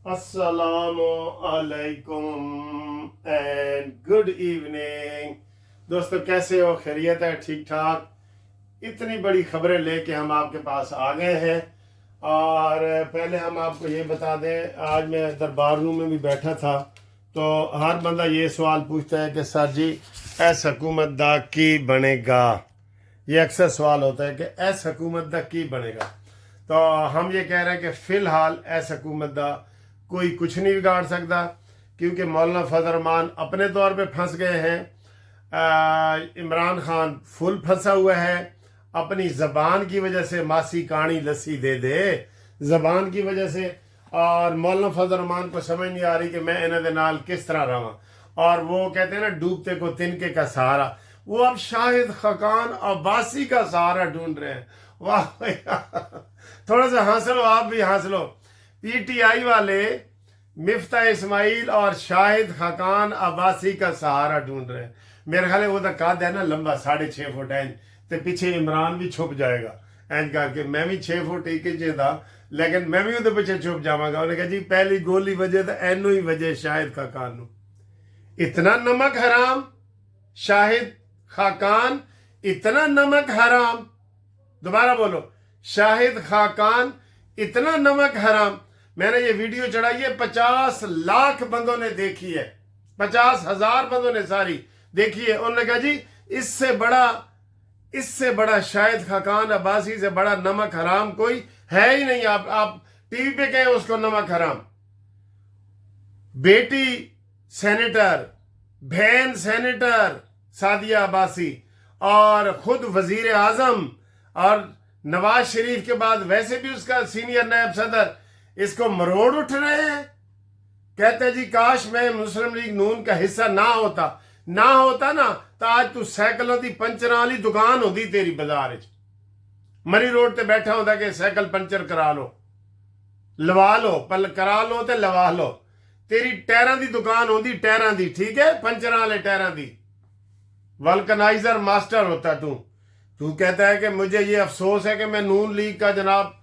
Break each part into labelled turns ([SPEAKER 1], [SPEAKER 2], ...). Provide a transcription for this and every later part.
[SPEAKER 1] अस्सलामु अलैकुम and good evening. दोस्तों कैसे हो? खैरियत है? ठीक ठाक। इतनी बड़ी खबरें लेके हम आपके पास आ गए हैं। और पहले हम आपको ये बता दें, आज मैं दरबार रूम में भी बैठा था तो हर बंदा ये सवाल पूछता है कि सर जी एस हुकूमत दा की बनेगा। ये अक्सर सवाल होता है कि एस हुकूमत दा की बनेगा। तो हम ये कह रहे हैं कि फ़िलहाल एस हुकूमत दा कोई कुछ नहीं बिगाड़ सकता, क्योंकि मौलाना फजल रहमान अपने तौर पे फंस गए हैं। इमरान खान फुल फंसा हुआ है अपनी ज़बान की वजह से। मासी कानी लस्सी दे दे ज़बान की वजह से। और मौलाना फजल रहमान को समझ नहीं आ रही कि मैं इन्हों दे नाल किस तरह रहा। और वो कहते हैं ना, डूबते को तिनके का सहारा। वो अब शाहिद खाकान अब्बासी का सहारा ढूंढ रहे हैं। वाह थोड़ा सा हंस लो, आप भी हंस लो। पीटीआई वाले मिफ्ता इस्माइल और शाहिद खाकान अब्बासी का सहारा ढूंढ रहे हैं। मेरे ख्याल वो तो कद है ना लंबा 6.5 फुट इंच, तो पीछे इमरान भी छुप जाएगा इंज करके। मैं भी 6 फुट 1 इंच था, लेकिन मैं भी उहदे पीछे छुप जावांगा। उन्हें कहा जी पहली गोली वजे तो एनू ही वजे शाहिद खाकान नू। इतना नमक हराम शाहिद खाकान, इतना नमक हराम। दोबारा बोलो, शाहिद खाकान इतना नमक हराम। मैंने ये वीडियो चढ़ाई है, 50 लाख बंदों ने देखी है, 50,000 बंदों ने सारी देखी है। उन्होंने कहा जी इससे बड़ा शाहिद खाकान अब्बासी से बड़ा नमक हराम कोई है ही नहीं। आप टीवी पे कहें उसको नमक हराम। बेटी सेनेटर, बहन सेनेटर सादिया अब्बासी, और खुद वजीर आजम, और नवाज शरीफ के बाद वैसे भी उसका सीनियर नायब सदर इसको मरोड़ उठ रहे हैं। कहते हैं जी काश मैं मुस्लिम लीग नून का हिस्सा ना होता ना तो आज तू साइकिलों की पंचर वाली दुकान होती तेरी बाजार मरी रोड ते बैठा होता कि साइकिल पंचर करा लो, लवा लो, करा लो ते लवा लो। तेरी टायरां दी दुकान होती, टायरां दी, ठीक है, पंचर वाले टायरां दी। वल्कनाइजर मास्टर होता तू कहता है कि मुझे ये अफसोस है कि मैं नून लीग का जनाब।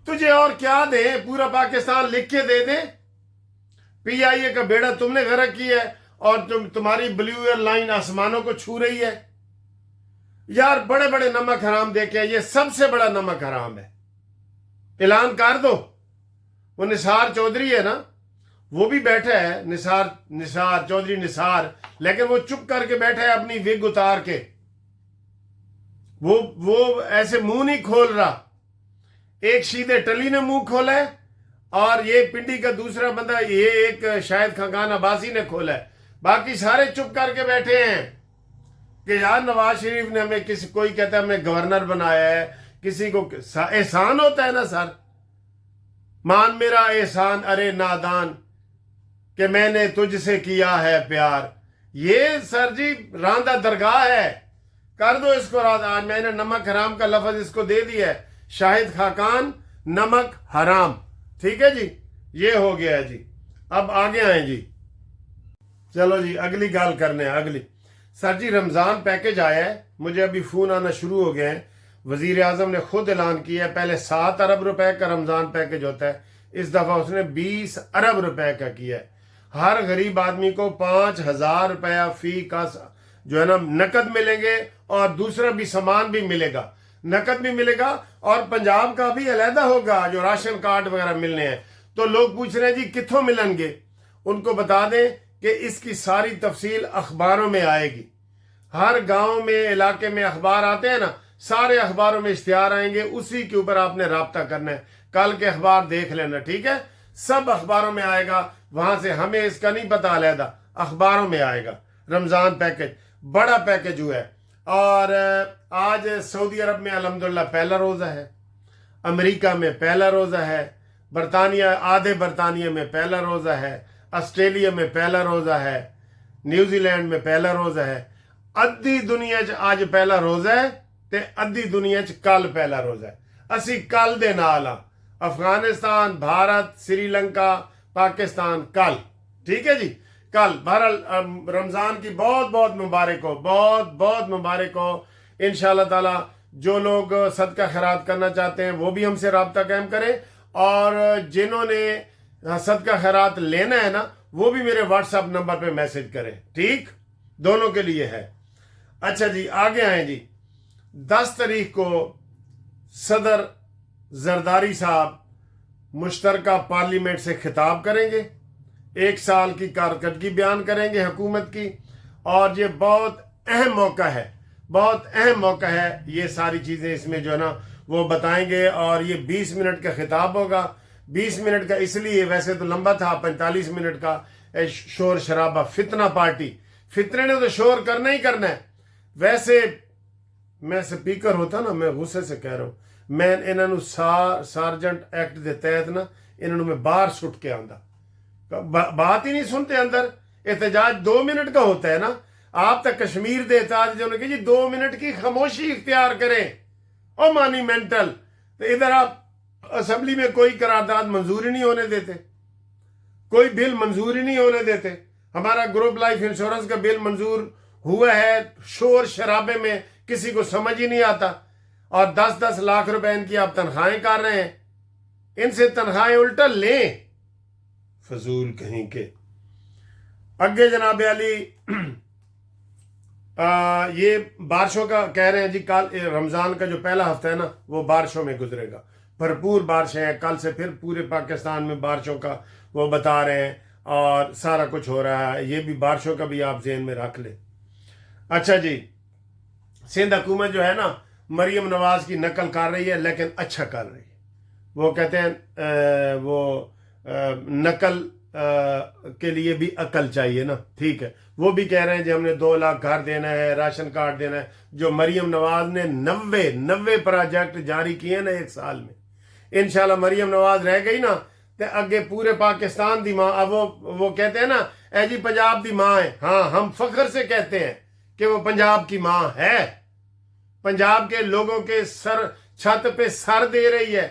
[SPEAKER 1] तुझे और क्या दे, पूरा पाकिस्तान लिख के दे दे। पीआईए का बेड़ा तुमने गर्क किया है और तुम्हारी ब्लू एयरलाइन आसमानों को छू रही है। यार बड़े बड़े नमक हराम देखे, ये सबसे बड़ा नमक हराम है। ऐलान कर दो। वो निसार चौधरी है ना, वो भी बैठा है, निसार चौधरी निसार, लेकिन वो चुप करके बैठा है अपनी विग उतार के। वो ऐसे मुंह नहीं खोल रहा। एक शीदे टली ने मुंह खोला है और ये पिंडी का दूसरा बंदा, ये एक शाहिद खाकान अब्बासी ने खोला है। बाकी सारे चुप करके बैठे हैं कि यार नवाज शरीफ ने हमें, कोई कहता है हमें गवर्नर बनाया है, किसी को एहसान होता है ना सर। मान मेरा एहसान अरे नादान कि मैंने तुझसे किया है प्यार। ये सर जी रांदा दरगाह है, कर दो इसको रात। आज मैंने नमक हराम का लफ्ज इसको दे दिया है, शाहिद खाकान नमक हराम। ठीक है जी, ये हो गया है जी। अब आगे आए जी, चलो जी अगली गाल करने हैं। अगली सर जी रमज़ान पैकेज आया है, मुझे अभी फ़ोन आना शुरू हो गए हैं। वज़ीर आज़म ने खुद ऐलान किया है, पहले 7 अरब रुपए का रमज़ान पैकेज होता है, इस दफ़ा उसने 20 अरब रुपए का किया है। हर गरीब आदमी को 5,000 रुपया फी का जो है ना नकद मिलेंगे, और दूसरा भी सामान भी मिलेगा, नकद भी मिलेगा, और पंजाब का भी अलहदा होगा जो राशन कार्ड वगैरह मिलने हैं। तो लोग पूछ रहे हैं जी कित्थों मिलेंगे। उनको बता दें कि इसकी सारी तफसील अखबारों में आएगी। हर गांव में, इलाके में अखबार आते हैं ना, सारे अखबारों में इश्तिहार आएंगे, उसी के ऊपर आपने राब्ता करना है। कल के अखबार देख लेना, ठीक है, सब अखबारों में आएगा। वहां से हमें इसका नहीं पता, अलहदा अखबारों में आएगा। रमज़ान पैकेज बड़ा पैकेज हुआ है। और आज सऊदी अरब में अल्हम्दुलिल्लाह पहला रोज़ा है, अमेरिका में पहला रोज़ा है, बरतानिया, आधे बरतानिया में पहला रोज़ा है, ऑस्ट्रेलिया में पहला रोज़ा है, न्यूजीलैंड में पहला रोज़ा है। अद्धी दुनिया च आज पहला रोज़ा है ते अद्धी दुनिया च कल पहला रोज़ा है। असी कल दे नाल हां, अफगानिस्तान, भारत, श्रीलंका, पाकिस्तान कल, ठीक है जी, कल। बहरहाल रमज़ान की बहुत बहुत मुबारक हो, बहुत बहुत मुबारक हो। इंशाअल्लाह ताला जो लोग सदका खैरात करना चाहते हैं वो भी हमसे राब्ता कायम करें, और जिन्होंने सदका खैरात लेना है ना, वो भी मेरे व्हाट्सएप नंबर पे मैसेज करें, ठीक, दोनों के लिए है। अच्छा जी, आगे आए जी। 10 तारीख को सदर जरदारी साहब मुश्तरका पार्लियामेंट से खिताब करेंगे, 1 साल की कारकर्दगी बयान करेंगे हुकूमत की, और ये बहुत अहम मौका है, बहुत अहम मौका है। ये सारी चीज़ें इसमें जो है ना वो बताएंगे, और ये 20 मिनट का खिताब होगा। 20 मिनट का इसलिए, वैसे तो लंबा था 45 मिनट का, शोर शराबा, फितना पार्टी, फितने ने तो शोर करना ही करना है। वैसे मैं स्पीकर होता ना, मैं गुस्से से कह रहा हूँ, मैं इन्होंने सार्जेंट एक्ट के तहत ना इन्होंने मैं बाहर सुट के आंदा, बात ही नहीं सुनते अंदर। एहतजाज 2 मिनट का होता है ना, आप तक कश्मीर दे एहतजाज जो कि जी 2 मिनट की खामोशी इख्तियार करें और मॉन्यूमेंटल, तो इधर आप असेंबली में कोई करारदाद मंजूर ही नहीं होने देते, कोई बिल मंजूर ही नहीं होने देते। हमारा ग्रुप लाइफ इंश्योरेंस का बिल मंजूर हुआ है, शोर शराबे में किसी को समझ ही नहीं आता, और 10-10 लाख रुपए इनकी आप तनख्वाहें कर रहे हैं, इनसे तनख्वाहें उल्टा लें, फजूल कहीं के। आगे जनाब अली, ये बारिशों का कह रहे हैं जी, कल रमज़ान का जो पहला हफ्ता है ना वो बारिशों में गुजरेगा, भरपूर बारिशें हैं। कल से फिर पूरे पाकिस्तान में बारिशों का वो बता रहे हैं, और सारा कुछ हो रहा है। ये भी बारिशों का भी आप ज़हन में रख लें। अच्छा जी, सिंध हुकूमत जो है ना मरियम नवाज की नकल कर रही है, लेकिन अच्छा कर रही है। वो कहते हैं नकल के लिए भी अकल चाहिए ना, ठीक है। वो भी कह रहे हैं जी हमने 2 लाख घर देना है, राशन कार्ड देना है। जो मरियम नवाज ने 90 प्रोजेक्ट जारी किए ना 1 साल में, इंशाल्लाह मरियम नवाज रह गई ना तो अगे पूरे पाकिस्तान दी माँ। अब वो कहते हैं ना ए जी पंजाब दी माँ है, हाँ हम फख्र से कहते हैं कि वो पंजाब की माँ है। पंजाब के लोगों के सर छत पे सर दे रही है,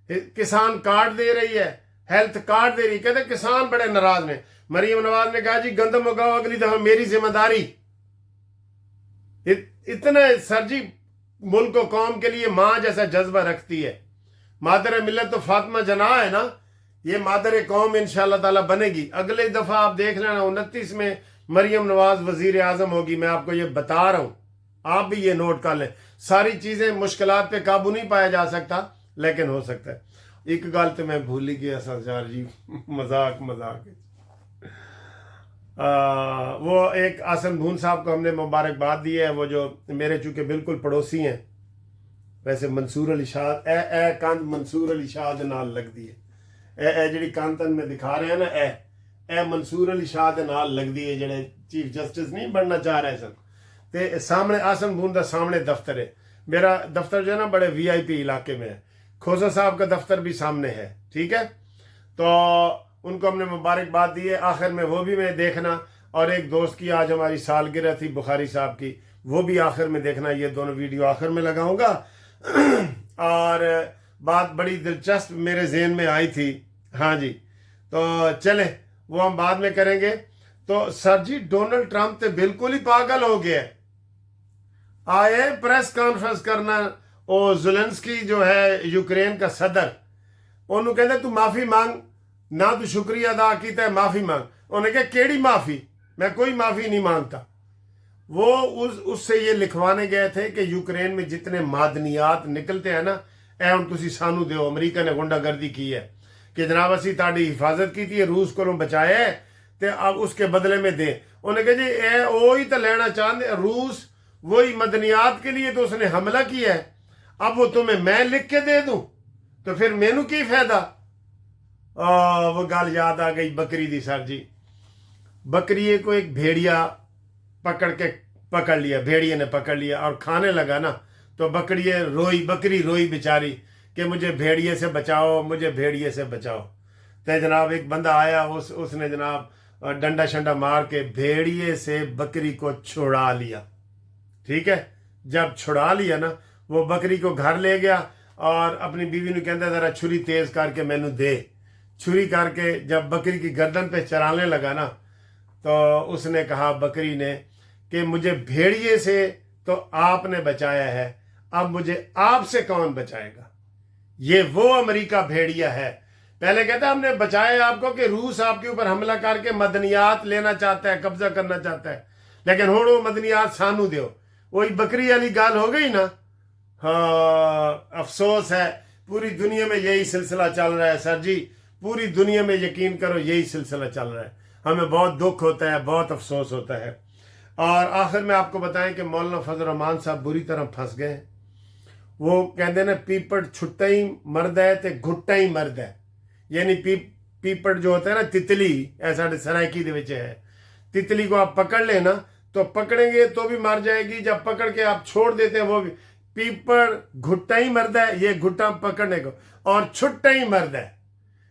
[SPEAKER 1] किसान कार्ड दे रही है, हेल्थ कार्ड दे रही। कहते किसान बड़े नाराज ने। मरियम नवाज ने कहा जी गंदम उगाओ, अगली दफा मेरी जिम्मेदारी। इतना सर जी मुल्क और कौम के लिए माँ जैसा जज्बा रखती है। मादर मिल्लत तो फातिमा जना है ना, ये मादर कौम इंशाअल्लाह ताला बनेगी। अगले दफा आप देख लेना 29 में मरियम नवाज वजीर आजम होगी, मैं आपको ये बता रहा हूं, आप भी ये नोट कर लें। सारी चीजें मुश्किलात पे काबू नहीं पाया जा सकता, लेकिन हो सकता है। एक गल तो मैं भूल ही गया सरदार जी, मजाक वो एक आसन भून साहब को हमने मुबारकबाद दी है, वो जो मेरे चूंकि बिल्कुल पड़ोसी हैं। वैसे मंसूर अली शाह ए कंध मंसूर अली शाह दे नाल लगदी है, ए जिहड़ी कंध में दिखा रहे हैं ना, ए मंसूर अली शाह दे नाल लगदी है, जिहड़े चीफ जस्टिस नहीं बनना चाह रहे सन। ते सामने आसन भून का सामने दफ्तर है। मेरा दफ्तर जो है ना बड़े VIP इलाके में है। खोसा साहब का दफ्तर भी सामने है, ठीक है। तो उनको हमने मुबारकबाद दी है। आखिर में वो भी मैं देखना, और एक दोस्त की आज हमारी सालगिरह थी बुखारी साहब की, वो भी आखिर में देखना। ये दोनों वीडियो आखिर में लगाऊंगा। और बात बड़ी दिलचस्प मेरे जहन में आई थी, हाँ जी, तो चले वो हम बाद में करेंगे। तो सर जी डोनाल्ड ट्रंप तो बिल्कुल ही पागल हो गया, आए प्रेस कॉन्फ्रेंस करना। वो ज़ेलेंस्की जो है यूक्रेन का सदर, उन्होंने कहते तू माफी मांग ना, तू शुक्रिया अदा किया माफी मांग। उन्हें कहा केड़ी माफी, मैं कोई माफी नहीं मांगता। वो उससे ये लिखवाने गए थे कि यूक्रेन में जितने मादनियात निकलते हैं ना, ए हुण तुसी सानू दिओ। अमरीका ने गुंडागर्दी की है कि जनाब असी ताड़ी हिफाजत की थी, रूस को बचाया है, तो अब उसके बदले में दे। उन्हें कहा जी ए वो ही तो लेना चाहते, रूस वही मदनियात के लिए तो उसने हमला किया है, अब वो तुम्हें मैं लिख के दे दूं तो फिर मैनू की फायदा। वो गल याद आ गई बकरी दी सर जी। बकरी को एक भेड़िया पकड़ लिया, भेड़िए ने पकड़ लिया और खाने लगा ना, तो बकरी रोई बेचारी कि मुझे भेड़िए से बचाओ, मुझे भेड़िए से बचाओ। तो जनाब एक बंदा आया, उसने जनाब डंडा शंडा मार के भेड़िए से बकरी को छुड़ा लिया, ठीक है। जब छुड़ा लिया ना, वो बकरी को घर ले गया और अपनी बीवी ने कहता जरा छुरी तेज करके मैनू दे। छुरी करके जब बकरी की गर्दन पे चराने लगा ना, तो उसने कहा बकरी ने कि मुझे भेड़िए से तो आपने बचाया है, अब मुझे आपसे कौन बचाएगा। ये वो अमेरिका भेड़िया है। پہلے کہتا ہے ہم نے بچایا آپ کو کہ روس آپ کے اوپر حملہ کر کے مدنیات لینا چاہتا ہے, قبضہ کرنا چاہتا ہے, لیکن ہوں وہ مدنیات سانو دیو. وہی بکری والی گال ہو گئی نا. ہاں افسوس ہے, پوری دنیا میں یہی سلسلہ چل رہا ہے سر جی, پوری دنیا میں یقین کرو یہی سلسلہ چل رہا ہے. ہمیں بہت دکھ ہوتا ہے, بہت افسوس ہوتا ہے. اور آخر میں آپ کو بتائیں کہ مولانا فضل الرحمان صاحب بری طرح پھنس گئے. وہ کہتے نا پیپڑ چھٹا ہی مرد ہے تے گھٹا ہی مرد ہے. یعنی پیپڑ جو ہوتا ہے نا تتلی, ایسا سرائکی دے وچ ہے, تتلی کو آپ پکڑ لیں نا تو پکڑیں گے تو بھی مر جائے گی, جب پکڑ کے آپ چھوڑ دیتے ہیں وہ بھی. پیپڑ گھٹا ہی مرد ہے, یہ گھٹا پکڑنے کو, اور چھٹا ہی مرد ہے,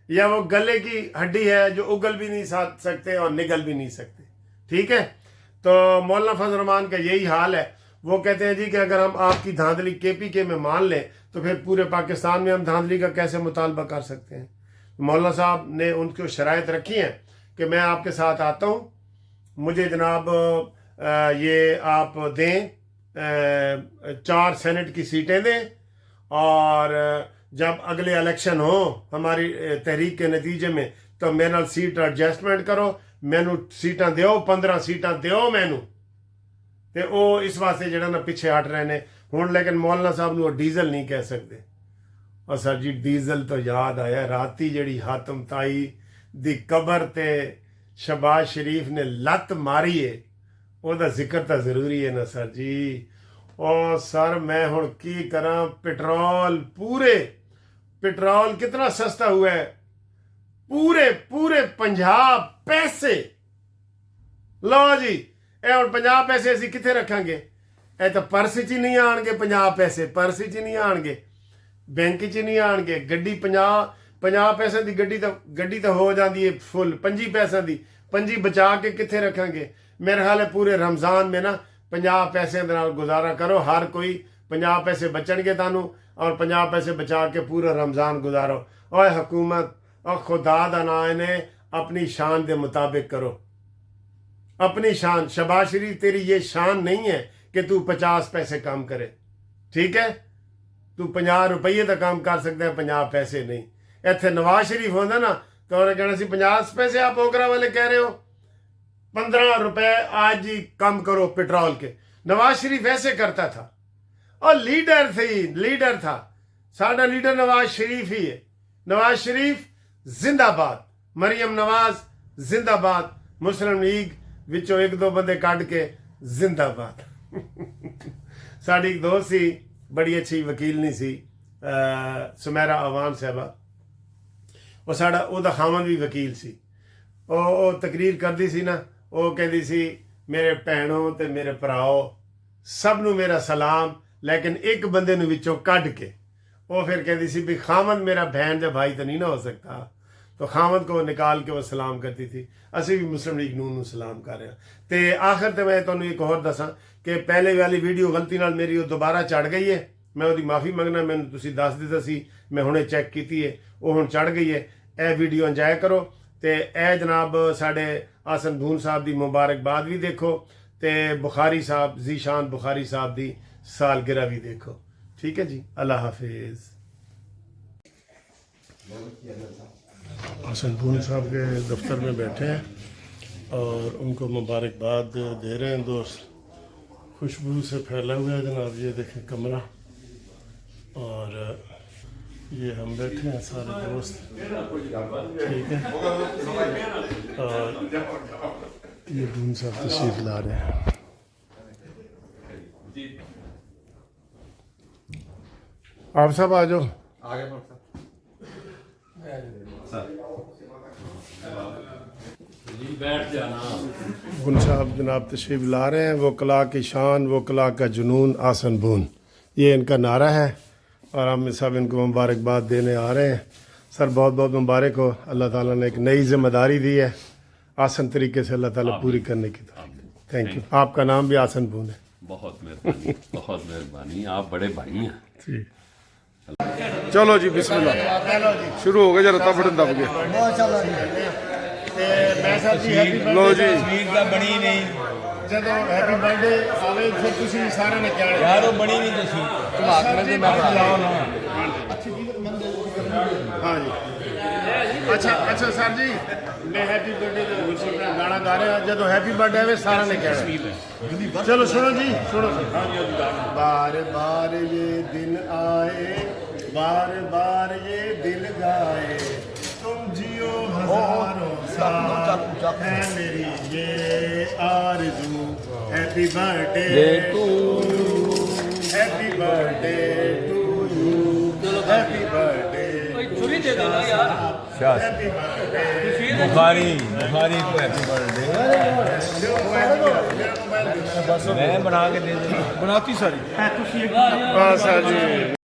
[SPEAKER 1] یا وہ گلے کی ہڈی ہے جو اگل بھی نہیں سکتے اور نگل بھی نہیں سکتے. ٹھیک ہے, تو مولانا فضل الرحمان کا یہی حال ہے. وہ کہتے ہیں جی کہ اگر ہم آپ کی دھاندلی کے پی کے میں مان لیں تو پھر پورے پاکستان میں ہم دھاندلی کا کیسے مطالبہ کر سکتے ہیں. مولانا صاحب نے ان کو شرائط رکھی ہیں کہ میں آپ کے ساتھ آتا ہوں, مجھے جناب یہ آپ دیں 4 سینٹ کی سیٹیں دیں, اور جب اگلے الیکشن ہو ہماری تحریک کے نتیجے میں تو میرے نال سیٹ ایڈجسٹمنٹ کرو, مینو سیٹاں دیو, 15 سیٹاں دیو مینو. تے او اس واسطے جڑا نا پیچھے ہٹ رہے نے ہن. لیکن مولانا صاحب نو ڈیزل نہیں کہہ سکتے. اور سر جی ڈیزل تو یاد آیا, راتی جڑی حاتم تائی دی قبر تے شہباز شریف نے لت ماری ہے, او دا ذکر تو ضروری ہے نا سر جی. او سر میں ہن کی کراں, پٹرول کتنا سستا ہوا ہے, پورے 50 پیسے. لو جی اے ہن 50 پیسے اسی کتنے رکھاں گے؟ اے تو پرس چ نہیں آن گے 50 پیسے, پرس چ نہیں آن گے, بینک چ نہیں آن گے. گڈی 50 پیسے دی گڈی تو ہو جاندی ہے فل 25 پیسے دی, 25 بچا کے کتنے رکھاں گے؟ میرے خیال ہے پورے رمضان میں نا 50 پیسے دے نال گزارا کرو, ہر کوئی 50 پیسے بچن گے تانوں, اور 50 پیسے بچا کے پورا رمضان گزارو. اوے حکومت اور خدا دا نام نے اپنی شان دے مطابق کرو, اپنی شان. شہباز شریف تیری یہ شان نہیں ہے کہ تو 50 پیسے کام کرے. ٹھیک ہے, تو 50 روپیے کا کام کر سکتا ہے, 50 پیسے نہیں. ایتھے نواز شریف ہوتا نا تو انہیں کہنا سی 50 پیسے آپ اوکرا والے کہہ رہے ہو, 15 روپے آج ہی کم کرو پیٹرول کے. نواز شریف ایسے کرتا تھا, اور لیڈر تھا. ساڈا لیڈر نواز شریف ہی ہے. نواز شریف زندہ باد, مریم نواز زندہ باد, مسلم لیگ وچوں 1-2 بندے کڈ کے زندہ باد. ساڈی ایک دوست سی, بڑی اچھی وکیل نہیں سی, سمیرا عوان صاحبہ, وہ ساڈا او دا خامن بھی وکیل سی. او تقریر کردی سی نا, وہ کہندی سی میرے بھینوں تے میرے پراؤ سب نو میرا سلام, لیکن ایک بندے نو وچوں کڈ کے. وہ پھر کہندی سی بھی خامن میرا بہن دے بھائی تو نہیں نہ ہو سکتا, تو خامد کو نکال کے وہ سلام کرتی تھی. اسی بھی مسلم لیگ نون سلام کر رہے ہیں. تے آخر تے میں تمہیں ایک اور دساں کہ پہلے والی ویڈیو غلطی نال میری وہ دوبارہ چڑھ گئی ہے, میں وہ معافی منگنا, میں تسی دس دیتا سی, میں ہنے چیک کیتی ہے, وہ ہن چڑھ گئی ہے. اے ویڈیو انجوائے کرو, تے اے جناب ساڈے آسن بھون صاحب دی مبارکباد بھی دیکھو, تے بخاری صاحب ذیشان بخاری صاحب دی سالگرہ بھی دیکھو. ٹھیک ہے جی, اللہ حافظ. حسن بھون صاحب کے دفتر میں بیٹھے ہیں اور ان کو مبارکباد دے رہے ہیں دوست. خوشبو سے پھیلا ہوا ہے جناب, یہ دیکھیں کمرہ, اور یہ ہم بیٹھے ہیں سارے دوست. ٹھیک ہے, اور یہ بھون صاحب تشریف لا رہے ہیں. آپ صاحب آ جاؤ. بھون صاحب جناب تشریف لا رہے ہیں. وہ کلا کی شان, وہ کلا کا جنون, آسن بھون, یہ ان کا نعرہ ہے, اور ہم سب ان کو مبارکباد دینے آ رہے ہیں. سر بہت بہت مبارک ہو, اللہ تعالیٰ نے ایک نئی ذمہ داری دی ہے, آسن طریقے سے اللہ تعالیٰ پوری کرنے کی. Thank you. آپ کا نام بھی آسن بھون ہے.
[SPEAKER 2] بہت مہربانی, بہت مہربانی, آپ بڑے بھائی ہیں.
[SPEAKER 1] ٹھیک,
[SPEAKER 3] چلو جی بسم اللہ, شروع ہو گئے جی, رتا بٹن دب گئے. لو جی
[SPEAKER 4] بنی نہیں
[SPEAKER 1] جب ہیپی برتھ ڈے آوے پھر تسی سارے نے کیا
[SPEAKER 4] یار وہ بنی نہیں تسی
[SPEAKER 1] ہاں جی ਅੱਛਾ ਸਰ ਜੀ ਮੈਂ ਹੈਪੀ ਬਰਥਡੇ ਦਾ ਗਾਣਾ ਗਾ ਰਿਹਾ ਜਦੋਂ ਹੈਪੀ ਬਰਥਡੇ ਆਵੇ ਸਾਰਿਆਂ ਨੇ ਕਹਿਣਾ ਚਲੋ ਸੁਣੋ ਜੀ ਸੁਣੋ ਬਾਰ ਬਾਰ ਇਹ ਦਿਨ ਆਏ ਬਾਰ ਬਾਰ ਇਹ ਦਿਲ ਗਾਏ तुम जियो हजारों साल है मेरी ये आरज़ू happy birthday to happy birthday to you happy birthday
[SPEAKER 5] छुरी दे देना यार
[SPEAKER 1] हैप्पी बर्थडे
[SPEAKER 4] बुखारी को हैप्पी बर्थडे मैं बना के दे दूँ
[SPEAKER 3] ਬਣਾਤੀ ਸਾਰੀ
[SPEAKER 1] बस जी